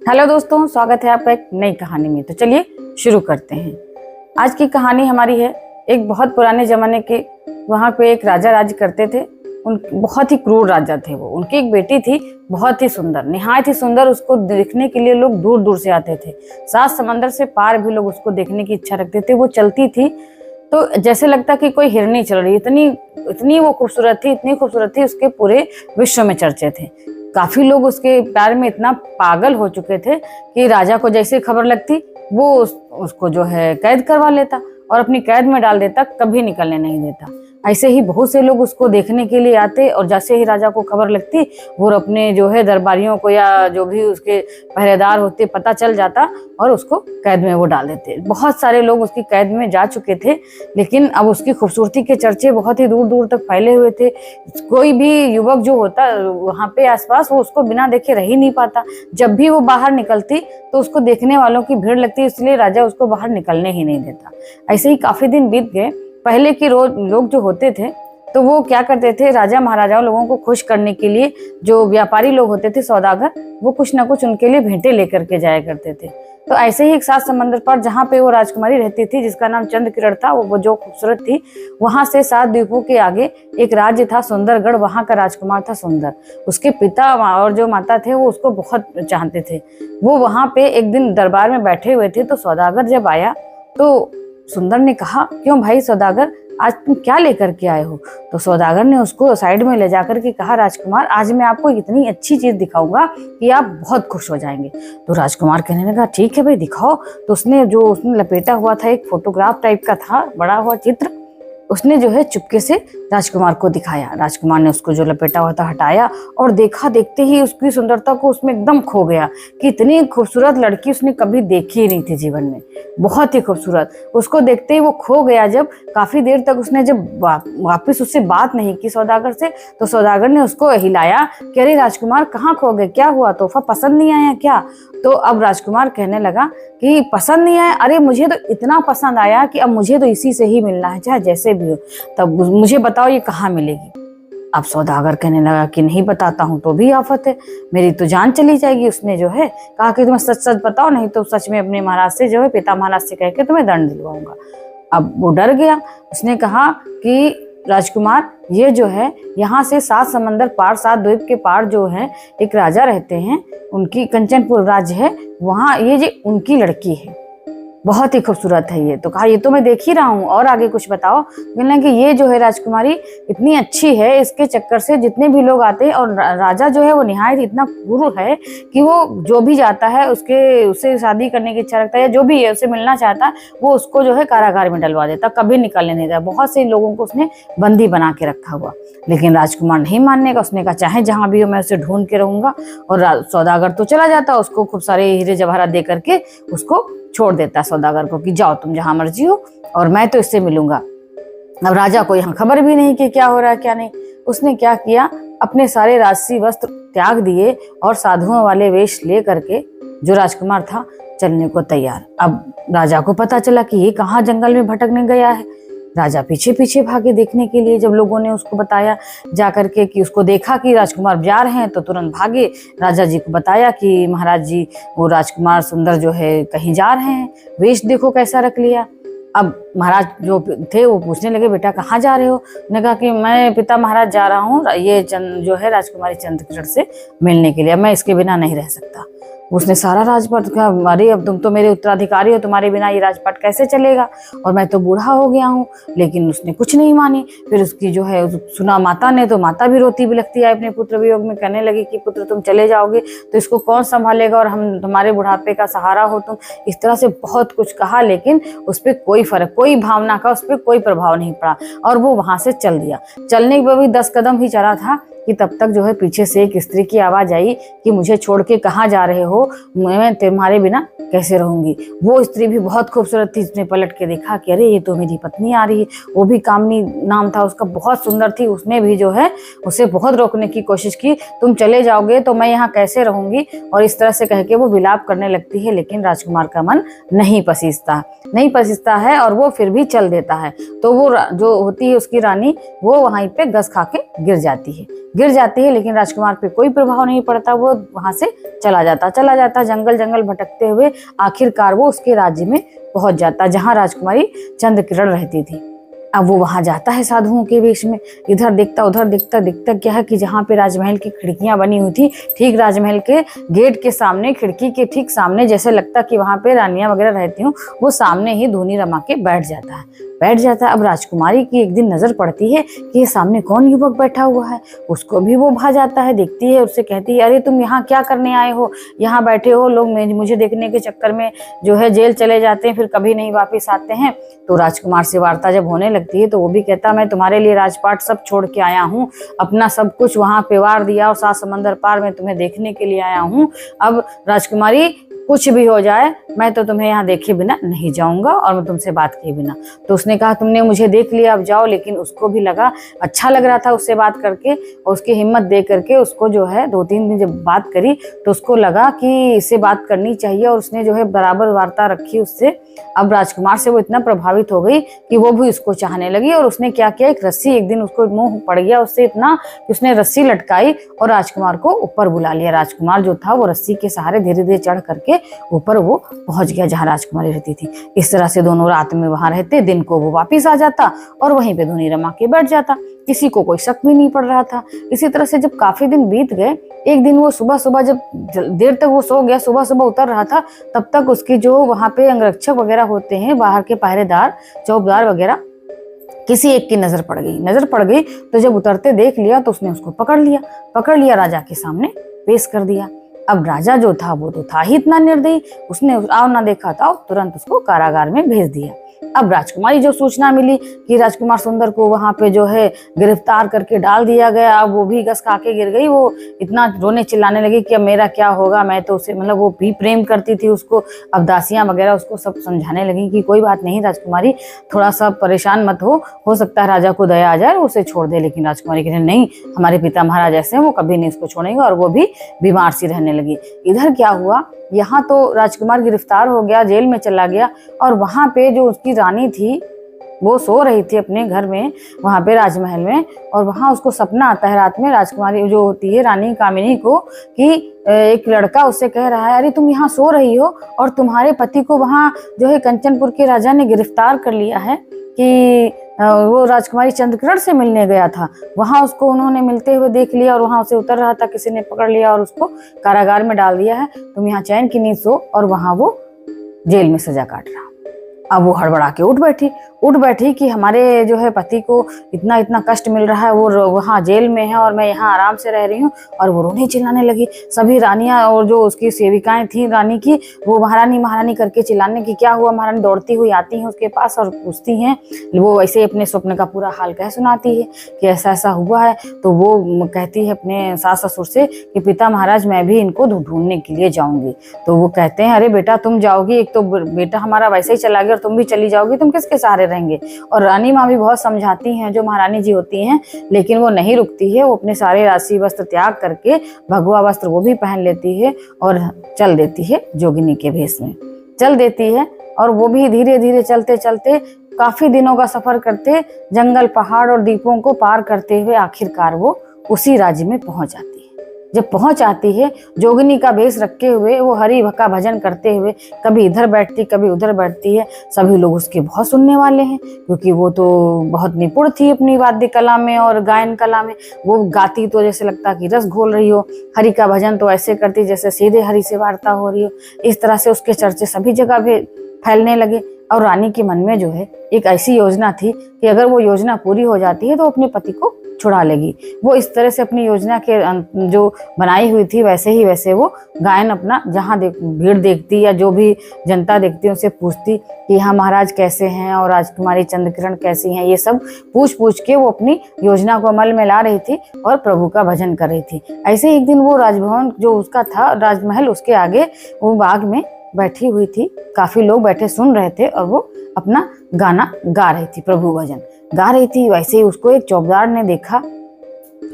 Hello दोस्तों, स्वागत है आपका एक नई कहानी में। तो चलिए शुरू करते हैं। आज की कहानी हमारी है एक बहुत पुराने जमाने के। वहाँ पे एक राजा राज करते थे। बहुत ही क्रूर राजा थे वो। उनकी एक बेटी थी, बहुत ही सुंदर, निहायत ही सुंदर। उसको देखने के लिए लोग दूर दूर से आते थे। 7 समंदर से पार भी लोग उसको देखने की इच्छा रखते थे। वो चलती थी तो जैसे लगता कि कोई हिरनी चल रही। इतनी इतनी वो खूबसूरत थी, इतनी खूबसूरत थी, उसके पूरे विश्व में चर्चे थे। काफी लोग उसके प्यार में इतना पागल हो चुके थे कि राजा को जैसे खबर लगती वो उसको जो है कैद करवा लेता और अपनी कैद में डाल देता, कभी निकलने नहीं देता। ऐसे ही बहुत से लोग उसको देखने के लिए आते और जैसे ही राजा को खबर लगती वो अपने जो है दरबारियों को या जो भी उसके पहरेदार होते पता चल जाता और उसको कैद में वो डाल देते। बहुत सारे लोग उसकी कैद में जा चुके थे, लेकिन अब उसकी खूबसूरती के चर्चे बहुत ही दूर दूर तक फैले हुए थे। कोई भी युवक जो होता वहाँ पे आसपास वो उसको बिना देखे रह ही नहीं पाता। जब भी वो बाहर निकलती तो उसको देखने वालों की भीड़ लगती, इसलिए राजा उसको बाहर निकलने ही नहीं देता। ऐसे ही काफी दिन बीत गए। पहले के रोज लोग जो होते थे तो वो क्या करते थे, राजा महाराजाओं लोगों को खुश करने के लिए जो व्यापारी लोग होते थे, सौदागर, वो कुछ ना कुछ उनके लिए भेंटें लेकर के जाया करते थे। तो ऐसे ही एक 7 समंदर पर जहाँ पे वो राजकुमारी रहती थी जिसका नाम चंद्रकिरण था, वो जो खूबसूरत थी, वहां से 7 द्वीपों के आगे एक राज्य था सुंदरगढ़। वहां का राजकुमार था सुंदर। उसके पिता और जो माता थे वो उसको बहुत चाहते थे। वो वहां पे एक दिन दरबार में बैठे हुए थे तो सौदागर जब आया तो सुंदर ने कहा, क्यों भाई सौदागर, आज तुम क्या लेकर के आए हो? तो सौदागर ने उसको साइड में ले जाकर के कहा, राजकुमार, आज मैं आपको इतनी अच्छी चीज दिखाऊंगा कि आप बहुत खुश हो जाएंगे। तो राजकुमार कहने लगा, ठीक है भाई, दिखाओ। तो उसने लपेटा हुआ था, एक फोटोग्राफ टाइप का था, बड़ा हुआ चित्र। उसने जो है चुपके से राजकुमार को दिखाया। राजकुमार ने उसको जो लपेटा हुआ था हटाया और देखा। देखते ही उसकी सुंदरता को उसमें एकदम खो गया कि इतनी खूबसूरत लड़की उसने कभी देखी ही नहीं थी जीवन में। बहुत ही खूबसूरत। उसको देखते ही वो खो गया। जब काफी देर तक उसने जब वापस उससे बात नहीं की सौदागर से, तो सौदागर ने उसको हिलाया कि अरे राजकुमार, कहाँ खो गए, क्या हुआ, तोहफा पसंद नहीं आया क्या? तो अब राजकुमार कहने लगा कि पसंद नहीं आया, अरे मुझे तो इतना पसंद आया कि अब मुझे तो इसी से ही मिलना है, चाहे जैसे भी हो। तब मुझे बताओ ये कहाँ मिलेगी? अब सौदागर कहने लगा कि नहीं बताता हूँ तो भी आफत है, मेरी तो जान चली जाएगी। उसने जो है कहा कि तुम्हें सच सच बताओ, नहीं तो सच में अपने महाराज से जो है पिता महाराज से कह के तुम्हें दंड दिलवाऊंगा। अब वो डर गया। उसने कहा कि राजकुमार, ये जो है यहाँ से 7 समंदर पार, 7 द्वीप के पार जो है एक राजा रहते हैं, उनकी कंचनपुर राज्य है, वहाँ ये जो उनकी लड़की है, बहुत ही खूबसूरत है ये। तो कहा, ये तो मैं देख ही रहा हूँ, और आगे कुछ बताओ। कहने कि ये जो है राजकुमारी इतनी अच्छी है, इसके चक्कर से जितने भी लोग आते हैं, और राजा जो है वो निहायत इतना क्रूर है कि वो जो भी जाता है उससे शादी करने की इच्छा रखता है, या जो भी है उससे मिलना चाहता है, वो उसको जो है कारागार में डलवा देता, कभी निकलने नहीं देता। बहुत से लोगों को उसने बंदी बना के रखा हुआ। लेकिन राजकुमार नहीं मानने का। उसने कहा, चाहे जहां भी हो मैं उसे ढूंढ के रहूंगा। और सौदागर तो चला जाता, उसको खूब सारे हीरे जवाहरात दे करके उसको छोड़ देता सौदागर को कि जाओ तुम जहां मर्जी हो और मैं तो इससे मिलूंगा। अब राजा को यहाँ खबर भी नहीं कि क्या हो रहा है क्या नहीं। उसने क्या किया, अपने सारे राजसी वस्त्र त्याग दिए और साधुओं वाले वेश ले करके जो राजकुमार था चलने को तैयार। अब राजा को पता चला कि ये कहाँ जंगल में भटकने गया है। राजा पीछे पीछे भागे देखने के लिए। जब लोगों ने उसको बताया जा करके कि उसको देखा कि राजकुमार जा रहे हैं, तो तुरंत भागे। राजा जी को बताया कि महाराज जी, वो राजकुमार सुंदर जो है कहीं जा रहे हैं, वेश देखो कैसा रख लिया। अब महाराज जो थे वो पूछने लगे, बेटा कहाँ जा रहे हो? ने कहा कि मैं पिता महाराज जा रहा हूँ ये जो है राजकुमारी चंद्रकिरण से मिलने के लिए, मैं इसके बिना नहीं रह सकता। उसने सारा राजपाट कहा, अरे अब तुम तो मेरे उत्तराधिकारी हो, तुम्हारे बिना ये राजपाट कैसे चलेगा, और मैं तो बूढ़ा हो गया हूँ। लेकिन उसने कुछ नहीं मानी। फिर उसकी जो है सुना माता ने, तो माता भी रोती बिलखती आई अपने पुत्र वियोग में, कहने लगी कि पुत्र तुम चले जाओगे तो इसको कौन संभालेगा, और हम तुम्हारे बुढ़ापे का सहारा हो तुम। इस तरह से बहुत कुछ कहा, लेकिन उस पर कोई फर्क, कोई भावना का उस पर कोई प्रभाव नहीं पड़ा, और वो वहां से चल दिया। चलने पर भी 10 कदम ही चला था कि तब तक जो है पीछे से एक स्त्री की आवाज आई कि मुझे छोड़ के कहाँ जा रहे हो, मैं तुम्हारे बिना कैसे रहूंगी। वो स्त्री भी बहुत खूबसूरत थी। उसने पलट के देखा कि अरे ये तो मेरी पत्नी आ रही है। वो भी कामनी नाम था उसका, बहुत सुंदर थी। उसने भी जो है उसे बहुत रोकने की कोशिश की, तुम चले जाओगे तो मैं यहाँ कैसे रहूंगी, और इस तरह से कह के वो विलाप करने लगती है। लेकिन राजकुमार का मन नहीं पसीजता है और वो फिर भी चल देता है। तो वो जो होती है उसकी रानी, वो वहीं पे गस खा के गिर जाती है। गिर जाती है, लेकिन राजकुमार पे कोई प्रभाव नहीं पड़ता। वो वहां से चला जाता जंगल जंगल भटकते हुए आखिरकार वो उसके राज्य में पहुंच जाता, जहाँ राजकुमारी चंद्रकिरण रहती थी। अब वो वहां जाता है साधुओं के वेश में, इधर देखता उधर देखता, दिखता क्या है कि जहाँ पे राजमहल की खिड़कियां बनी हुई थी, ठीक राजमहल के गेट के सामने, खिड़की के ठीक सामने, जैसे लगता कि वहां पे रानियां वगैरह रहती हूँ, वो सामने ही धूनी रमा के बैठ जाता है। अब राजकुमारी की एक दिन नजर पड़ती है कि ये सामने कौन युवक बैठा हुआ है। उसको भी वो भा जाता है, देखती है, उससे कहती है, अरे तुम यहाँ क्या करने आए हो, यहाँ बैठे हो, लोग मुझे देखने के चक्कर में जो है जेल चले जाते हैं, फिर कभी नहीं वापिस आते हैं। तो राजकुमार से वार्ता जब होने लगती है तो वो भी कहता, मैं तुम्हारे लिए राजपाट सब छोड़ के आया हूँ, अपना सब कुछ वहां पे वार दिया और 7 समंदर पार मैं तुम्हें देखने के लिए आया हूँ। अब राजकुमारी कुछ भी हो जाए, मैं तो तुम्हें यहाँ देखे बिना नहीं जाऊंगा और मैं तुमसे बात किए बिना। तो उसने कहा, तुमने मुझे देख लिया, अब जाओ। लेकिन उसको भी लगा, अच्छा लग रहा था उससे बात करके, और उसकी हिम्मत दे करके उसको जो है 2-3 दिन जब बात करी तो उसको लगा कि इससे बात करनी चाहिए, और उसने जो है बराबर वार्ता रखी उससे। अब राजकुमार से वो इतना प्रभावित हो गई कि वो भी उसको चाहने लगी, और उसने क्या किया, एक रस्सी, एक दिन उसको मोह पड़ गया उससे इतना कि उसने रस्सी लटकाई और राजकुमार को ऊपर बुला लिया। राजकुमार जो था वो रस्सी के सहारे धीरे धीरे चढ़ करके ऊपर वो पहुंच गया जहां राजकुमारी रहती थी। इस तरह से दोनों रात में वहां रहते, दिन को वो वापिस आ जाता और वहीं पे धूनी रमा के बैठ जाता। किसी को कोई शक भी नहीं पड़ रहा था। इसी तरह से जब काफी दिन बीत गए, एक दिन वो सुबह सुबह, जब देर तक वो सो गया, सुबह सुबह उतर रहा था, तब तक उसकी जो वहां पे अंगरक्षक वगैरह होते हैं, बाहर के पहरेदार, चौकीदार वगैरह, किसी एक की नजर पड़ गई। तो जब उतरते देख लिया तो उसने उसको पकड़ लिया, राजा के सामने पेश कर दिया। अब राजा जो था वो तो था ही इतना निर्दयी, उसने आओ ना देखा था, तुरंत उसको कारागार में भेज दिया। अब राजकुमारी जो सूचना मिली कि राजकुमार सुंदर को वहां पे जो है गिरफ्तार करके डाल दिया गया, अब वो भी गस खाके गिर गई। वो इतना रोने चिल्लाने लगी कि अब मेरा क्या होगा, मैं तो उसे, मतलब वो भी प्रेम करती थी उसको। अब दासियां वगैरह उसको सब समझाने लगी कि कोई बात नहीं राजकुमारी, थोड़ा सा परेशान मत हो सकता है राजा को दया आ जाए, उसे छोड़ दे। लेकिन राजकुमारी कहती, नहीं, हमारे पिता महाराज ऐसे हैं, वो कभी नहीं उसको छोड़ेंगे, और वो भी बीमार सी रहने लगी। इधर क्या हुआ, यहाँ तो राजकुमार गिरफ्तार हो गया, जेल में चला गया, और वहां पे जो उसकी रानी थी वो सो रही थी अपने घर में, वहां पे राजमहल में, और वहां उसको सपना आता है रात में, राजकुमारी जो होती है रानी कामिनी को, कि एक लड़का उससे कह रहा है, अरे तुम यहाँ सो रही हो और तुम्हारे पति को वहां जो है कंचनपुर के राजा ने गिरफ्तार कर लिया है कि वो राजकुमारी चंद्रकिरण से मिलने गया था। वहां उसको उन्होंने मिलते हुए देख लिया और वहां उसे उतर रहा था, किसी ने पकड़ लिया और उसको कारागार में डाल दिया है। तुम यहाँ चैन की नींद सो, और वहां वो जेल में सजा काट रहा। अब वो हड़बड़ा के उठ बैठी कि हमारे जो है पति को इतना इतना कष्ट मिल रहा है, वो वहाँ जेल में है और मैं यहाँ आराम से रह रही हूँ। और वो रोने चिल्लाने लगी। सभी रानियां और जो उसकी सेविकाएं थी रानी की, वो महारानी करके चिल्लाने की, क्या हुआ महारानी, दौड़ती हुई आती हैं उसके पास और पूछती हैं। वो ऐसे अपने स्वप्न का पूरा हाल कह सुनाती है कि ऐसा ऐसा हुआ है। तो वो कहती है अपने सास ससुर से कि पिता महाराज, मैं भी इनको ढूंढने के लिए जाऊंगी। तो वो कहते हैं, अरे बेटा तुम जाओगी, एक तो बेटा हमारा वैसे ही चला गया और तुम भी चली जाओगी, तुम किसके सहारे रहेंगे। और रानी माँ भी बहुत समझाती हैं, जो महारानी जी होती हैं, लेकिन वो नहीं रुकती है। वो अपने सारे राशि वस्त्र त्याग करके भगवा वस्त्र वो भी पहन लेती है और चल देती है, जोगिनी के भेष में चल देती है। और वो भी धीरे धीरे चलते चलते काफी दिनों का सफर करते, जंगल पहाड़ और द्वीपों को पार करते हुए आखिरकार वो उसी राज्य में पहुंच जाती है। जब पहुंच आती है, जोगिनी का भेष रखे हुए वो हरि का भजन करते हुए कभी इधर बैठती कभी उधर बैठती है। सभी लोग उसके बहुत सुनने वाले हैं, क्योंकि वो तो बहुत निपुण थी अपनी वाद्य कला में और गायन कला में। वो गाती तो जैसे लगता कि रस घोल रही हो, हरि का भजन तो ऐसे करती जैसे सीधे हरि से वार्ता हो रही हो। इस तरह से उसके चर्चे सभी जगह भी फैलने लगे। और रानी के मन में जो है एक ऐसी योजना थी कि अगर वो योजना पूरी हो जाती है तो अपने पति को छुड़ा लेगी। वो इस तरह से अपनी योजना के जो बनाई हुई थी वैसे ही वैसे वो गायन अपना जहाँ भीड़ देखती या जो भी जनता देखती है उनसे पूछती कि हाँ महाराज कैसे हैं और राजकुमारी चंद्रकिरण कैसी हैं। ये सब पूछ के वो अपनी योजना को अमल में ला रही थी और प्रभु का भजन कर रही थी। ऐसे एक दिन वो राजभवन जो उसका था राजमहल, उसके आगे वो बाग में बैठी हुई थी। काफी लोग बैठे सुन रहे थे और वो अपना गाना गा रही थी, प्रभु भजन गा रही थी। वैसे ही उसको एक चौकीदार ने देखा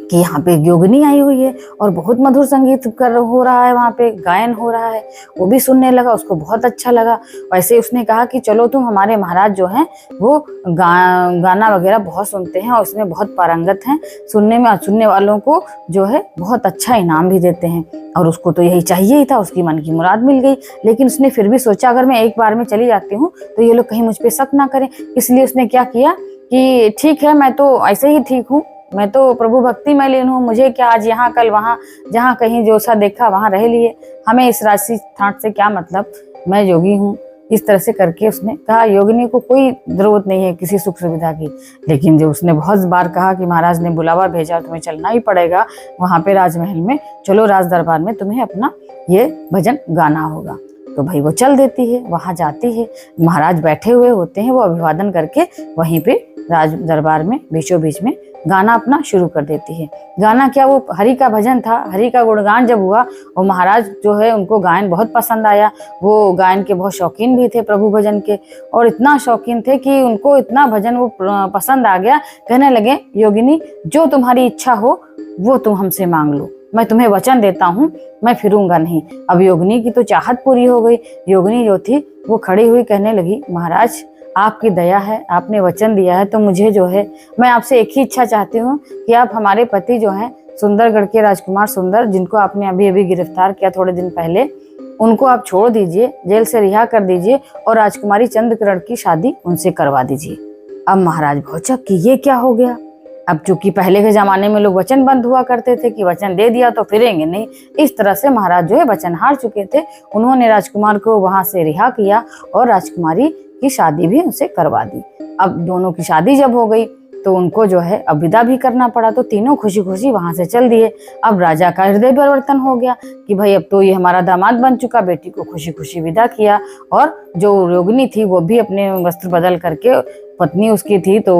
कि यहाँ पे एक योगिनी आई हुई है और बहुत मधुर संगीत हो रहा है, वहाँ पे गायन हो रहा है। वो भी सुनने लगा, उसको बहुत अच्छा लगा। वैसे उसने कहा कि चलो तुम, हमारे महाराज जो हैं वो गाना वगैरह बहुत सुनते हैं और इसमें बहुत पारंगत हैं, सुनने वालों को जो है बहुत अच्छा इनाम भी देते हैं। और उसको तो यही चाहिए ही था, उसकी मन की मुराद मिल गई। लेकिन उसने फिर भी सोचा अगर मैं एक बार में चली जाती हूँ तो ये लोग कहीं मुझ पर शक ना करें। इसलिए उसने क्या किया कि ठीक है, मैं तो ऐसे ही ठीक हूँ, मैं तो प्रभु भक्ति में लीन हूँ, मुझे क्या आज यहाँ कल वहाँ, जहाँ कहीं जो सा देखा वहाँ रह लिए, हमें इस राशि ठाट से क्या मतलब, मैं योगी हूँ। इस तरह से करके उसने कहा योगिनी को कोई जरूरत नहीं है किसी सुख सुविधा की। लेकिन जब उसने बहुत बार कहा कि महाराज ने बुलावा भेजा, तुम्हें चलना ही पड़ेगा वहाँ पे राजमहल में, चलो राज दरबार में तुम्हें अपना ये भजन गाना होगा, तो भाई वो चल देती है, वहाँ जाती है। महाराज बैठे हुए होते हैं, वो अभिवादन करके वहीं पे राज दरबार में बीचों बीच में गाना अपना शुरू कर देती है। गाना क्या, वो हरि का भजन था, हरि का गुणगान जब हुआ और महाराज जो है उनको गायन बहुत पसंद आया। वो गायन के बहुत शौकीन भी थे, प्रभु भजन के, और इतना शौकीन थे कि उनको इतना भजन वो पसंद आ गया। कहने लगे योगिनी जो तुम्हारी इच्छा हो वो तुम हमसे मांग लो, मैं तुम्हें वचन देता हूँ, मैं फिरूंगा नहीं। अब योगिनी की तो चाहत पूरी हो गई। योगिनी जो थी वो खड़ी हुई कहने लगी महाराज आपकी दया है, आपने वचन दिया है तो मुझे जो है, मैं आपसे एक ही इच्छा चाहती हूँ कि आप हमारे पति जो हैं सुंदरगढ़ के राजकुमार सुंदर, जिनको आपने अभी अभी गिरफ्तार किया थोड़े दिन पहले, उनको आप छोड़ दीजिए, जेल से रिहा कर दीजिए और राजकुमारी चंद्रकिरण की शादी उनसे करवा दीजिए। अब महाराज भौचक कि ये क्या हो गया। अब चूंकि पहले के जमाने में लोग वचनबद्ध हुआ करते थे कि वचन दे दिया तो फिरेंगे नहीं, इस तरह से महाराज जो है वचन हार चुके थे। उन्होंने राजकुमार को वहां से रिहा किया और राजकुमारी की शादी भी उनसे करवा दी। अब दोनों की शादी जब हो गई तो उनको जो है अब विदा भी करना पड़ा, तो तीनों खुशी खुशी वहां से चल दिए। अब राजा का हृदय परिवर्तन हो गया कि भाई अब तो ये हमारा दामाद बन चुका, बेटी को खुशी खुशी विदा किया। और जो योगिनी थी वो भी अपने वस्त्र बदल करके, पत्नी उसकी थी तो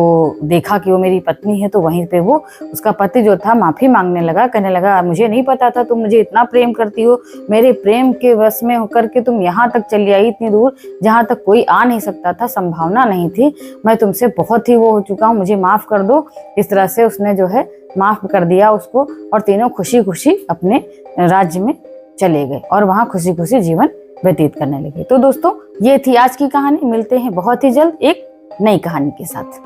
देखा कि वो मेरी पत्नी है, तो वहीं पे वो उसका पति जो था माफी मांगने लगा, कहने लगा मुझे नहीं पता था तुम मुझे इतना प्रेम करती हो, मेरे प्रेम के वश में होकर के तुम यहाँ तक चली आई, इतनी दूर जहाँ तक कोई आ नहीं सकता था, संभावना नहीं थी, मैं तुमसे बहुत ही वो हो चुका हूँ, मुझे माफ कर दो। इस तरह से उसने जो है माफ कर दिया उसको और तीनों खुशी खुशी अपने राज्य में चले गए और वहाँ खुशी खुशी जीवन व्यतीत करने लगे। तो दोस्तों ये थी आज की कहानी, मिलते हैं बहुत ही जल्द एक नई कहानी के साथ।